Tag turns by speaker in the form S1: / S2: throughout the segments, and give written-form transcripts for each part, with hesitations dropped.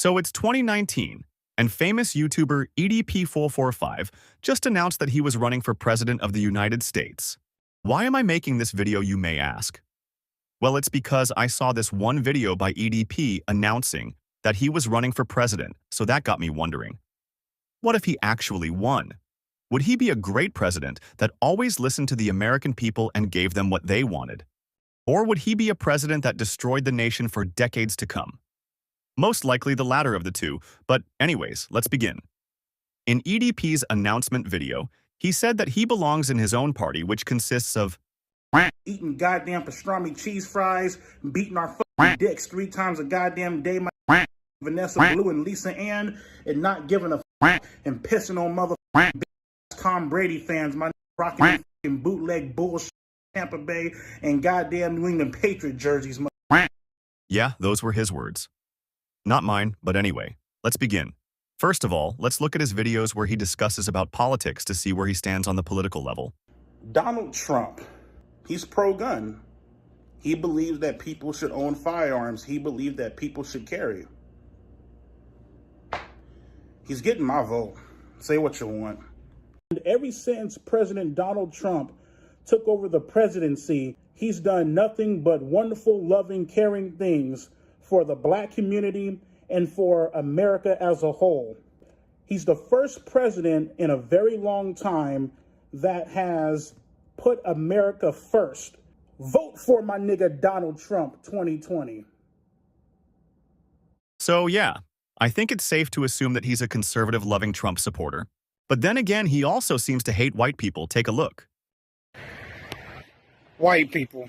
S1: So it's 2019, and famous YouTuber EDP445 just announced that he was running for President of the United States. Why am I making this video, you may ask? Well, it's because I saw this one video by EDP announcing that he was running for president, so that got me wondering. What if he actually won? Would he be a great president that always listened to the American people and gave them what they wanted? Or would he be a president that destroyed the nation for decades to come? Most likely the latter of the two, but anyways, let's begin. In EDP's announcement video, he said that he belongs in his own party, which consists of
S2: eating goddamn pastrami cheese fries, beating our fucking dicks 3 times a goddamn day, my Vanessa Blue and Lisa Ann, and not giving a fuck, and pissing on motherfucking Tom Brady fans, my rocking fucking bootleg bullshit Tampa Bay and goddamn New England Patriot jerseys.
S1: Yeah, those were his words. Not mine, but anyway, let's begin. First of all, let's look at his videos where he discusses about politics to see where he stands on the political level.
S2: Donald Trump, he's pro-gun. He believes that people should own firearms. He believes that people should carry. He's getting my vote. Say what you want. And ever since President Donald Trump took over the presidency, he's done nothing but wonderful, loving, caring things for the black community and for America as a whole. He's the first president in a very long time that has put America first. Vote for my nigga Donald Trump 2020.
S1: So yeah, I think it's safe to assume that he's a conservative, loving Trump supporter. But then again, he also seems to hate white people. Take a look.
S3: White people.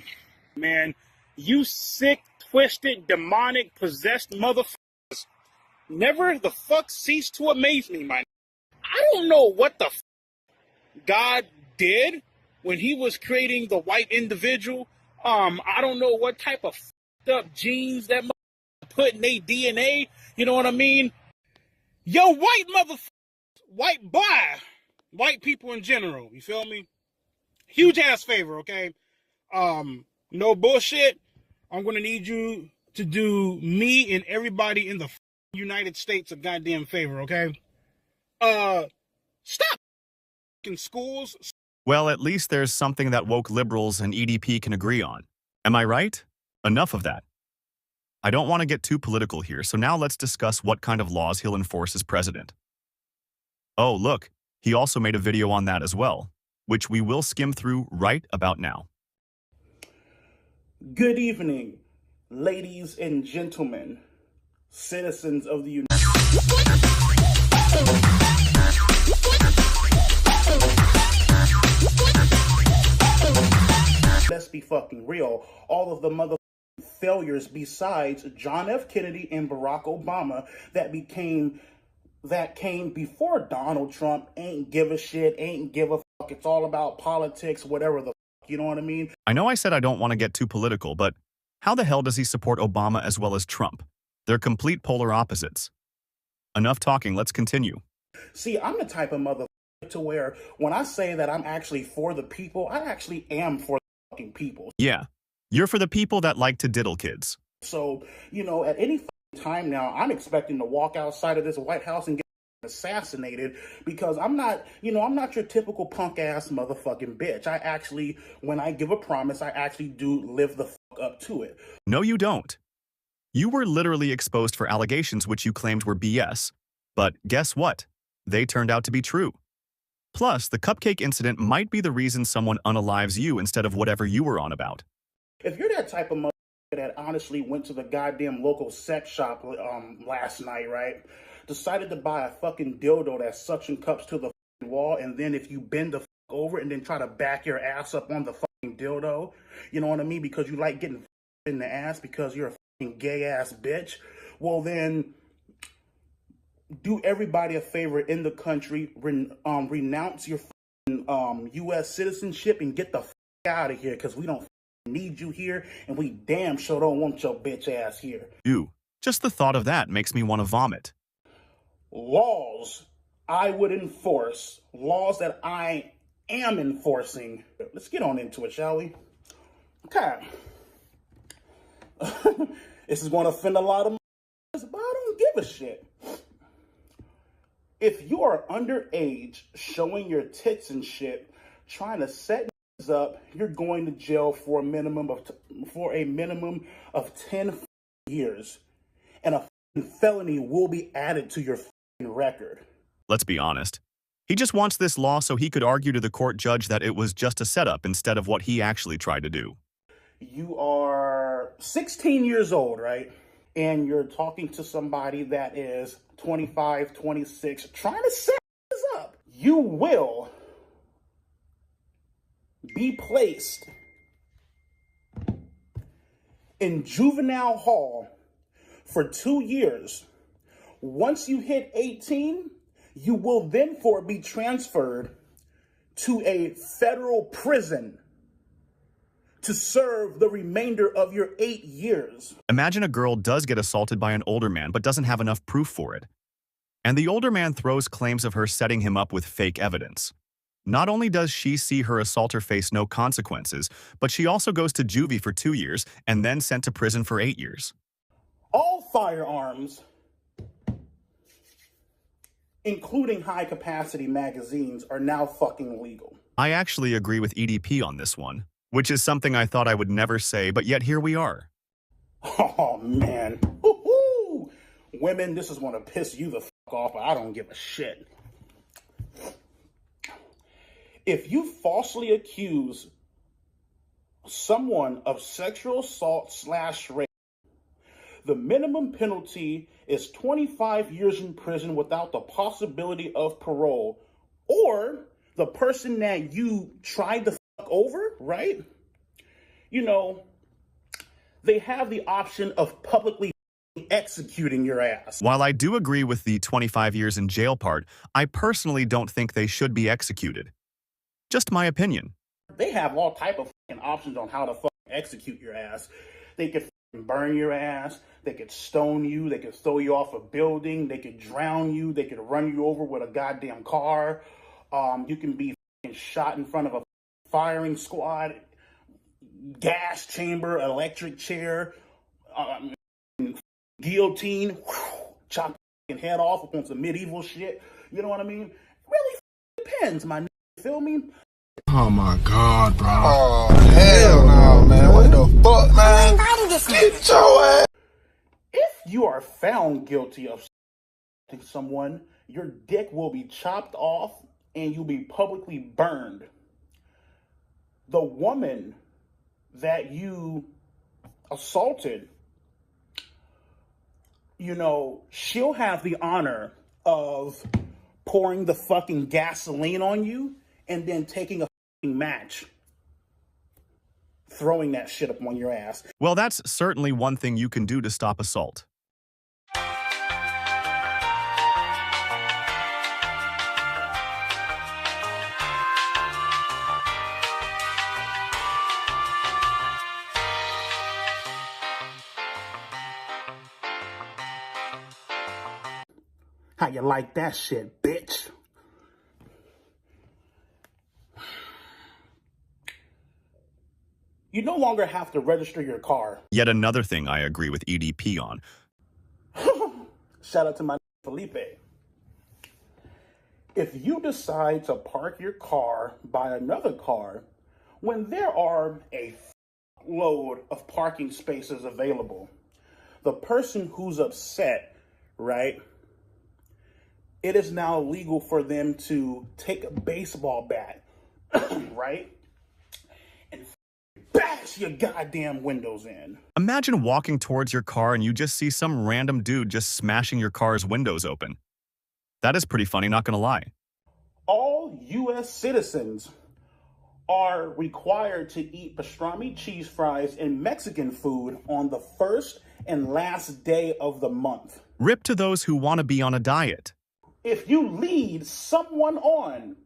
S3: Man, you sick, twisted, demonic, possessed motherfuckers never the fuck cease to amaze me, man. I don't know what the God did when he was creating the white individual. I don't know what type of up genes that put in their DNA. You know what I mean? Yo, white white white people in general. You feel me? Huge ass favor, okay? No bullshit. I'm gonna need you to do me and everybody in the United States a goddamn favor, okay? Stop in schools.
S1: Well, at least there's something that woke liberals and EDP can agree on. Am I right? Enough of that. I don't want to get too political here, so now let's discuss what kind of laws he'll enforce as president. Oh, look, he also made a video on that as well, which we will skim through right about now.
S2: Good evening, ladies and gentlemen, citizens of the United States. Let's be fucking real. All of the motherfucking failures besides John F. Kennedy and Barack Obama that came before Donald Trump ain't give a shit, ain't give a fuck. It's all about politics, whatever the fuck, you know what I mean?
S1: I know I said I don't want to get too political, but how the hell does he support Obama as well as Trump? They're complete polar opposites. Enough talking, let's continue.
S2: See, I'm the type of motherfucker to where when I say that I'm actually for the people, I actually am for the fucking people.
S1: Yeah, you're for the people that like to diddle kids.
S2: So, you know, at any time now, I'm expecting to walk outside of this White House and get assassinated because I'm not your typical punk ass motherfucking bitch. I actually, when I give a promise, I actually do live the fuck up to it.
S1: No, you don't. You were literally exposed for allegations which you claimed were BS. But guess what? They turned out to be true. Plus, the cupcake incident might be the reason someone unalives you instead of whatever you were on about.
S2: If you're that type of motherfucker that honestly went to the goddamn local sex shop last night, right? Decided to buy a fucking dildo that suction cups to the wall, and then if you bend the fuck over and then try to back your ass up on the fucking dildo, you know what I mean? Because you like getting in the ass because you're a fucking gay ass bitch. Well then, do everybody a favor in the country, renounce your fucking U.S. citizenship and get the fuck out of here because we don't need you here, and we damn sure don't want your bitch ass here.
S1: Ew, just the thought of that makes me want to vomit.
S2: Laws I would enforce, laws that I am enforcing. Let's get on into it, shall we? Okay. This is going to offend a lot of but I don't give give a shit. If you are underage, showing your tits and shit, trying to set up, you're going to jail for a minimum of 10 years, and a felony will be added to your record.
S1: Let's be honest. He just wants this law so he could argue to the court judge that it was just a setup instead of what he actually tried to do.
S2: You are 16 years old, right? And you're talking to somebody that is 25, 26, trying to set this up. You will be placed in juvenile hall for 2 years. Once you hit 18, you will then be transferred to a federal prison to serve the remainder of your 8 years.
S1: Imagine a girl does get assaulted by an older man but doesn't have enough proof for it. And the older man throws claims of her setting him up with fake evidence. Not only does she see her assaulter face no consequences, but she also goes to juvie for 2 years and then sent to prison for 8 years.
S2: All firearms, including high-capacity magazines, are now fucking legal.
S1: I actually agree with EDP on this one, which is something I thought I would never say, but yet here we are.
S2: Oh, man. Woo-hoo! Women, this is going to piss you the fuck off, but I don't give a shit. If you falsely accuse someone of sexual assault / rape, the minimum penalty is 25 years in prison without the possibility of parole. Or the person that you tried to fuck over, right? You know, they have the option of publicly executing your ass.
S1: While I do agree with the 25 years in jail part, I personally don't think they should be executed. Just my opinion.
S2: They have all type of options on how to execute your ass. They could burn your ass. They could stone you. They could throw you off a building. They could drown you. They could run you over with a goddamn car. You can be shot in front of a firing squad, gas chamber, electric chair, guillotine, chop head off on some medieval shit. You know what I mean? Really depends, my nigga. Feel me?
S4: Oh my God, bro. Oh, hell no, man. What the fuck, man? Get your ass.
S2: If you are found guilty of someone, your dick will be chopped off and you'll be publicly burned. The woman that you assaulted, you know, she'll have the honor of pouring the fucking gasoline on you and then taking a fucking match, throwing that shit up on your ass.
S1: Well, that's certainly one thing you can do to stop assault.
S2: How you like that shit, bitch? You no longer have to register your car.
S1: Yet another thing I agree with EDP on.
S2: Shout out to my Felipe. If you decide to park your car by another car when there are a load of parking spaces available, the person who's upset, right? It is now legal for them to take a baseball bat, right? And bash your goddamn windows in.
S1: Imagine walking towards your car and you just see some random dude just smashing your car's windows open. That is pretty funny, not gonna lie.
S2: All U.S. citizens are required to eat pastrami cheese fries and Mexican food on the first and last day of the month.
S1: Rip to those who want to be on a diet.
S2: If you lead someone on,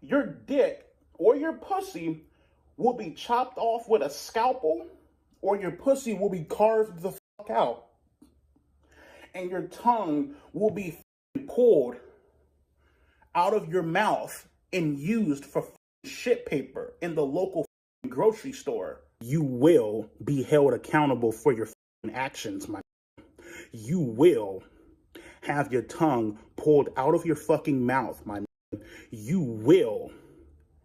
S2: your dick or your pussy will be chopped off with a scalpel, or your pussy will be carved the fuck out. And your tongue will be pulled out of your mouth and used for shit paper in the local grocery store. You will be held accountable for your actions, my. You will have your tongue pulled out of your fucking mouth, my nigga. You will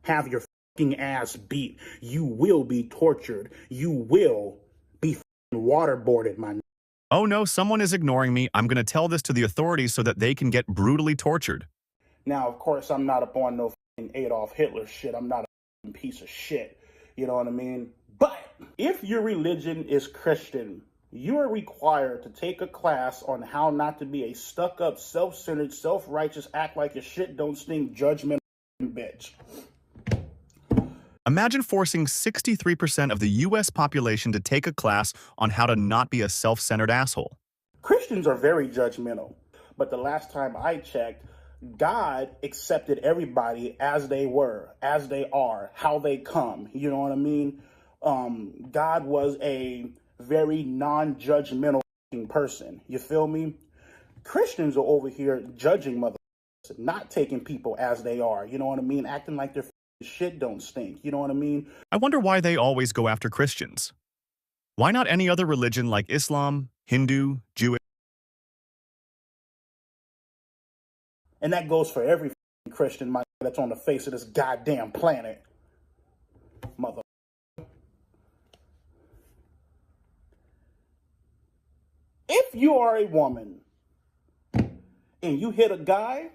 S2: have your fucking ass beat. You will be tortured. You will be fucking waterboarded, my nigga.
S1: Oh no, someone is ignoring me. I'm gonna tell this to the authorities so that they can get brutally tortured.
S2: Now, of course, I'm not up on no fucking Adolf Hitler shit. I'm not a piece of shit. You know what I mean? But if your religion is Christian, you are required to take a class on how not to be a stuck-up, self-centered, self-righteous, act like your shit don't stink, judgmental bitch.
S1: Imagine forcing 63% of the US population to take a class on how to not be a self-centered asshole.
S2: Christians are very judgmental, but the last time I checked, God accepted everybody as they were, as they are, how they come. You know what I mean? God was a very non-judgmental person. You feel me? Christians are over here judging motherfuckers, not taking people as they are. You know what I mean? Acting like their shit don't stink. You know what I mean?
S1: I wonder why they always go after Christians. Why not any other religion like Islam, Hindu, Jewish?
S2: And that goes for every Christian that's on the face of this goddamn planet. Mother. If you are a woman and you hit a guy,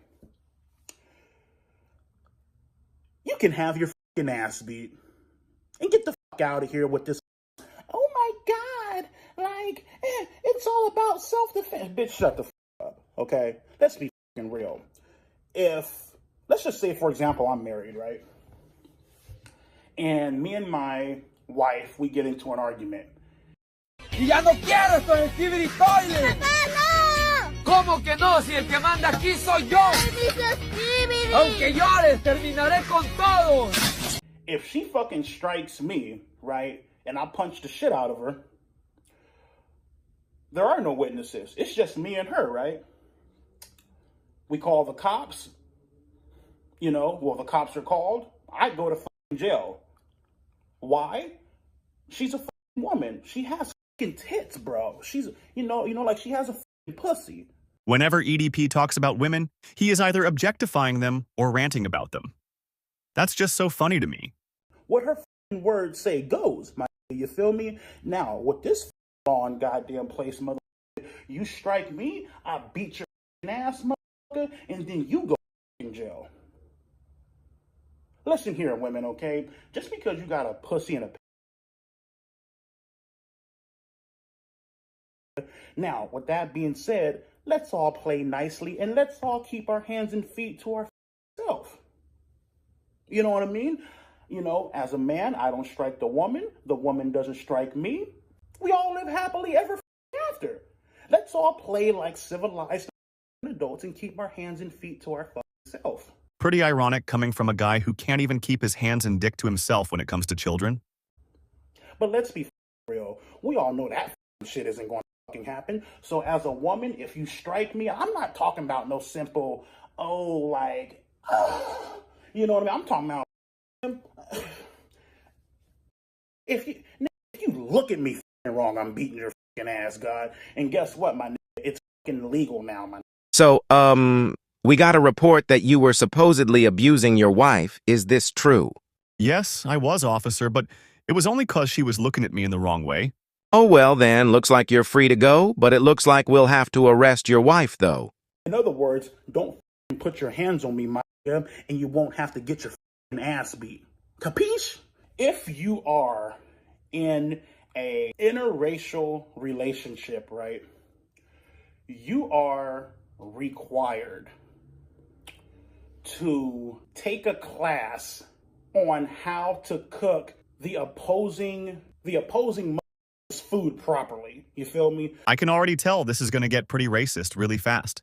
S2: you can have your fucking ass beat and get the fuck out of here with this. Oh my God, like, it's all about self-defense. Bitch, shut the fuck up, okay? Let's be fucking real. Let's just say, for example, I'm married, right? And me and my wife, we get into an argument.
S5: ¡Y ya no quiero esto en Skibidi Toilet! ¿Cómo que no? Si el que manda aquí soy yo. Aunque llores, terminaré con todos.
S2: If she fucking strikes me, right, and I punch the shit out of her, there are no witnesses. It's just me and her, right? We call the cops. You know, well, the cops are called. I go to fucking jail. Why? She's a fucking woman. She has fucking tits, bro. She's, you know, like she has a fucking pussy.
S1: Whenever EDP talks about women, he is either objectifying them or ranting about them. That's just so funny to me.
S2: What her fucking words say goes, my you feel me? Now, with this law in goddamn place, mother, you strike me, I beat your ass, motherfucker, and then you go in jail. Listen here, women, okay? Just because you got a pussy and a... Now, with that being said, let's all play nicely and let's all keep our hands and feet to ourselves. You know what I mean? You know, as a man, I don't strike the woman doesn't strike me. We all live happily ever after. Let's all play like civilized adults and keep our hands and feet to our self.
S1: Pretty ironic coming from a guy who can't even keep his hands and dick to himself when it comes to children.
S2: But let's be real. We all know that shit isn't going to fucking happen. So as a woman, if you strike me, I'm not talking about no simple, you know what I mean? I'm talking about if you look at me wrong, I'm beating your fucking ass, God. And guess what, my nigga? It's fucking legal now, my nigga.
S6: So, we got a report that you were supposedly abusing your wife. Is this true?
S1: Yes, I was, officer, but it was only 'cause she was looking at me in the wrong way.
S6: Oh, well then, looks like you're free to go, but it looks like we'll have to arrest your wife, though.
S2: In other words, don't put your hands on me, my nigga, and you won't have to get your fucking ass beat. Capiche? If you are in a interracial relationship, right, you are required to take a class on how to cook the opposing food properly. You feel me?
S1: I can already tell this is going to get pretty racist really fast.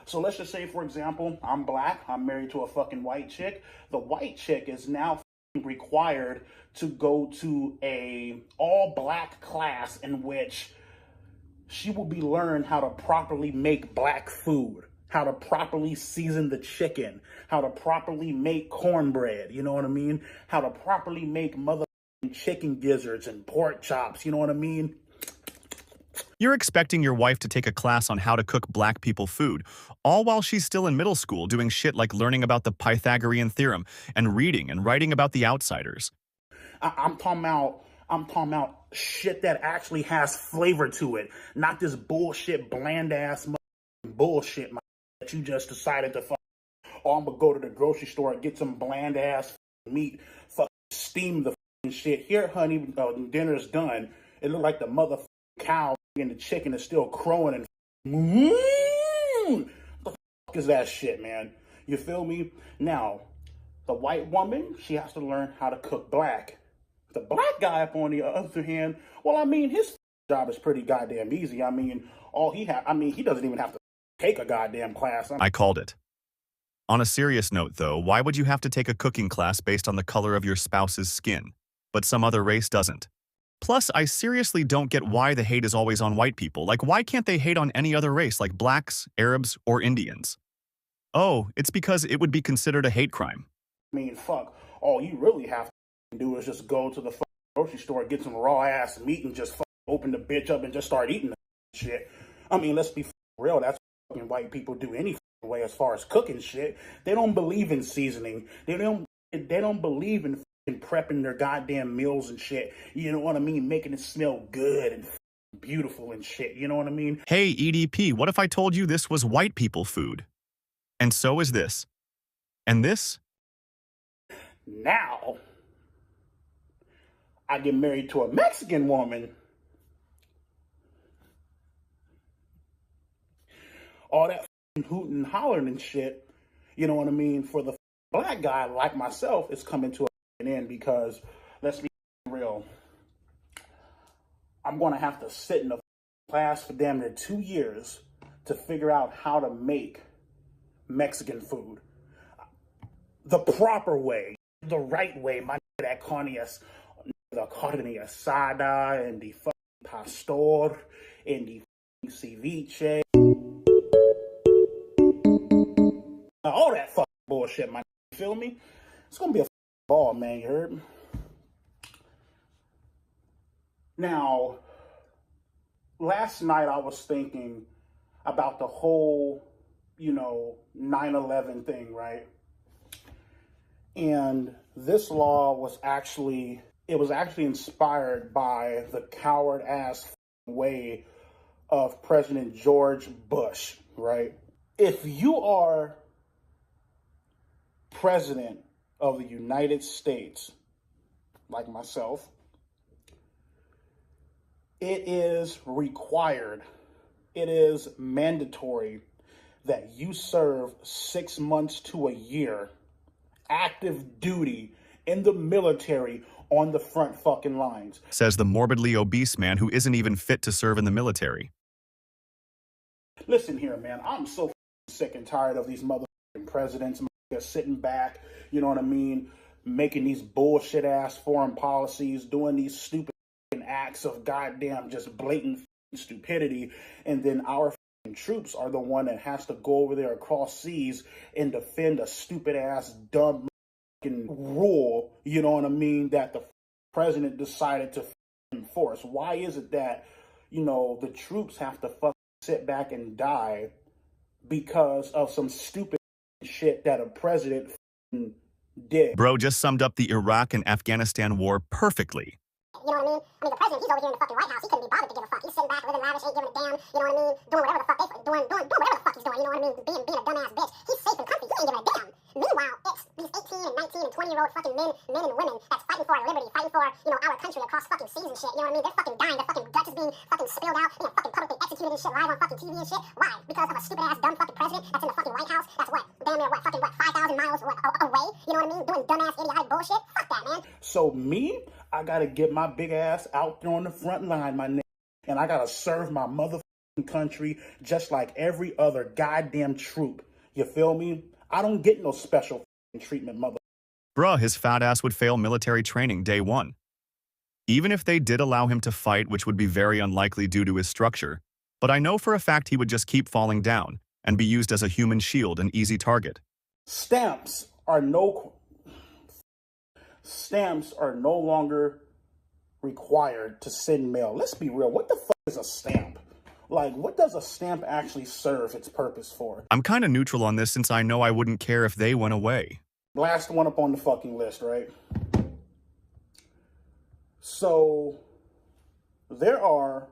S2: So let's just say, for example, I'm black. I'm married to a fucking white chick. The white chick is now required to go to a all-black class in which she will be learned how to properly make black food, how to properly season the chicken, how to properly make cornbread, you know what I mean? How to properly make chicken gizzards and pork chops, you know what I mean?
S1: You're expecting your wife to take a class on how to cook black people food, all while she's still in middle school doing shit like learning about the Pythagorean theorem and reading and writing about the outsiders.
S2: I'm talking about shit that actually has flavor to it, not this bullshit, bland ass bullshit that you just decided to fuck. Oh, I'm gonna go to the grocery store and get some bland ass meat, fuck, steam the shit. Here, honey, dinner's done. It looked like the motherfucking cow and the chicken is still crowing and what the fuck is that shit, man? You feel me? Now, the white woman, she has to learn how to cook black. The black guy, up on the other hand, well, I mean, his job is pretty goddamn easy. I mean, he doesn't even have to take a goddamn class.
S1: I called it. On a serious note, though, why would you have to take a cooking class based on the color of your spouse's skin, but some other race doesn't? Plus, I seriously don't get why the hate is always on white people. Like, why can't they hate on any other race, like blacks, Arabs, or Indians? Oh, it's because it would be considered a hate crime.
S2: I mean, fuck, all you really have to do is just go to the grocery store, get some raw ass meat, and just open the bitch up and just start eating the shit. I mean, let's be real, that's what white people do any way as far as cooking shit. They don't believe in seasoning. They don't believe in prepping their goddamn meals and shit. You know what I mean? Making it smell good and beautiful and shit. You know what I mean?
S1: Hey, EDP, what if I told you this was white people food? And so is this. And this?
S2: Now, I get married to a Mexican woman. All that hooting and hollering and shit, you know what I mean, for the black guy like myself is coming to an end because, let's be real, I'm going to have to sit in a class for damn near 2 years to figure out how to make Mexican food. The proper way, the right way, that carne asada and the fucking pastor and the ceviche. All that fucking bullshit, man. You feel me? It's gonna be a ball, man, you heard? Now, last night I was thinking about the whole, 9/11 thing, right? And this law was actually inspired by the coward-ass way of President George Bush, right? If you are president of the United States, like myself, it is required, it is mandatory that you serve 6 months to a year active duty in the military on the front fucking lines.
S1: Says the morbidly obese man who isn't even fit to serve in the military.
S2: Listen here, man, I'm so sick and tired of these motherfucking presidents sitting back, you know what I mean, making these bullshit ass foreign policies, doing these stupid acts of goddamn just blatant stupidity, and then our troops are the one that has to go over there across seas and defend a stupid ass dumb rule, you know what I mean, that the president decided to enforce. Why is it that, the troops have to sit back and die because of some stupid shit that a president did?
S1: Bro just summed up the Iraq and Afghanistan war perfectly.
S7: You know what I mean? I mean, the president, he's over here in the fucking White House. He couldn't be bothered to give a fuck. He's sitting back, living lavish, ain't giving a damn. You know what I mean? Doing whatever the fuck doing whatever the fuck he's doing. You know what I mean? Being a dumbass bitch. He's safe and comfy. He ain't giving a damn. Meanwhile, it's these 18 and 19 and 20-year-old fucking men and women that's fighting for our liberty, fighting for, our country across fucking seas and shit. You know what I mean? They're fucking dying. Their fucking guts is being fucking spilled out. Fucking publicly executed and shit live on fucking TV and shit. Why? Because of a stupid ass dumb fucking president that's in the fucking White House. That's damn near 5,000 miles away. You know what I mean? Doing dumbass idiotic bullshit. Fuck that, man.
S2: So me, I gotta get my big ass out there on the front line, my nigga, and I gotta serve my motherfucking country just like every other goddamn troop. You feel me? I don't get no special treatment, mother.
S1: Bruh, his fat ass would fail military training day one. Even if they did allow him to fight, which would be very unlikely due to his structure, but I know for a fact he would just keep falling down and be used as a human shield and easy target.
S2: Stamps are no longer required to send mail. Let's be real. What the fuck is a stamp? Like, what does a stamp actually serve its purpose for?
S1: I'm kind of neutral on this since I know I wouldn't care if they went away.
S2: Last one up on the fucking list, right? So, there are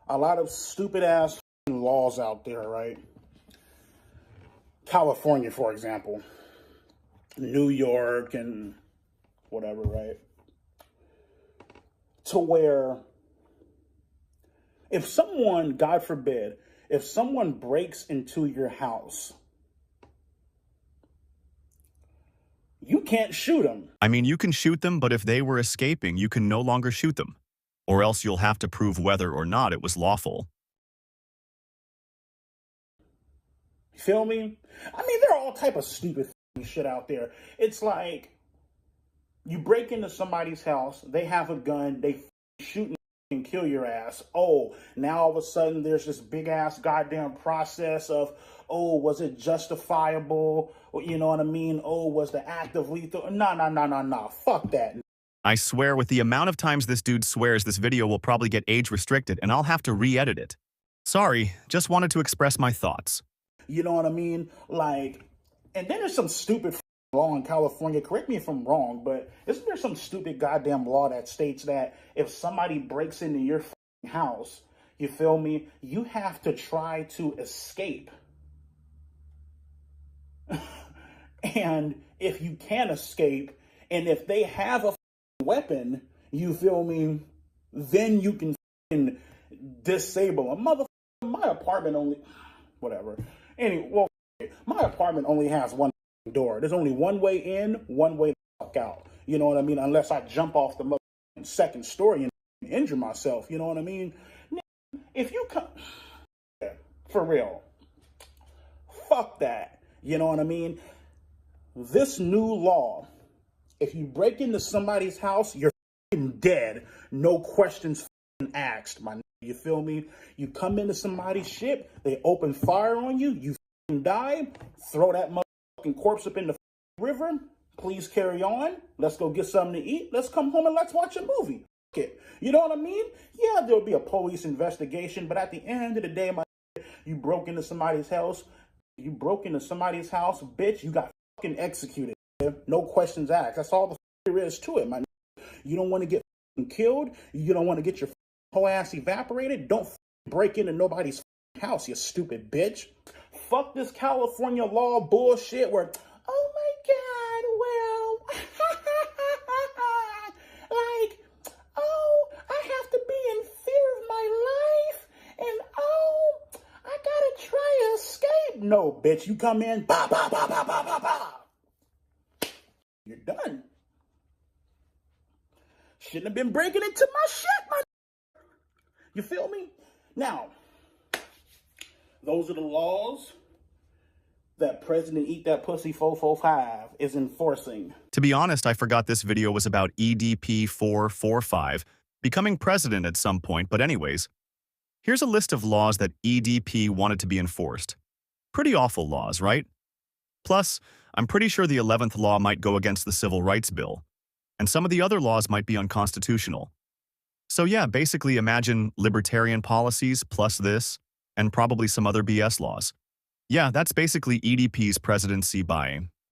S2: a lot of stupid-ass laws out there, right? California, for example. New York and whatever, right? To where if someone, God forbid, if someone breaks into your house, you can't shoot them.
S1: I mean, you can shoot them, but if they were escaping, you can no longer shoot them. Or else you'll have to prove whether or not it was lawful.
S2: Feel me? I mean, there are all type of stupid shit out there. It's like, you break into somebody's house, they have a gun, they shoot and kill your ass. Oh, now all of a sudden there's this big ass goddamn process of, oh, was it justifiable? You know what I mean? Oh, was the act of lethal? Nah. Fuck that.
S1: I swear with the amount of times this dude swears, this video will probably get age restricted and I'll have to re-edit it. Sorry, just wanted to express my thoughts.
S2: You know what I mean? Like, and then there's some stupid law in California, correct me if I'm wrong, but isn't there some stupid goddamn law that states that if somebody breaks into your house, you feel me, you have to try to escape. And if you can't escape, and if they have a weapon, you feel me, then you can disable a motherfucker. My apartment only, whatever. Anyway, well, my apartment only has one door. There's only one way in, one way the fuck out. You know what I mean? Unless I jump off the second story and injure myself. You know what I mean? If you come, for real, fuck that. You know what I mean? This new law, if you break into somebody's house, you're dead. No questions asked, my nigga. You feel me? You come into somebody's ship, they open fire on you, you die, throw that motherfucking corpse up in the river, please carry on, let's go get something to eat, let's come home and let's watch a movie. You know what I mean? Yeah, there'll be a police investigation, but at the end of the day, you broke into somebody's house, bitch, you got fucking executed. No questions asked. That's all there is to it, my nigga. You don't want to get killed, you don't want to get your whole ass evaporated, don't break into nobody's house, you stupid bitch. Fuck this California law bullshit where, oh my God, well, like, oh, I have to be in fear of my life, and oh, I gotta try to escape. No, bitch, you come in, ba, ba, ba, ba, ba, ba, ba. You're done. Shouldn't have been breaking into my shit, my. You feel me? Now, those are the laws that President Eat That Pussy 445 is enforcing.
S1: To be honest, I forgot this video was about EDP445 becoming president at some point, but anyways, here's a list of laws that EDP wanted to be enforced. Pretty awful laws, right? Plus, I'm pretty sure the 11th law might go against the Civil Rights Bill, and some of the other laws might be unconstitutional. So yeah, basically imagine libertarian policies plus this, and probably some other BS laws. Yeah, that's basically EDP's presidency by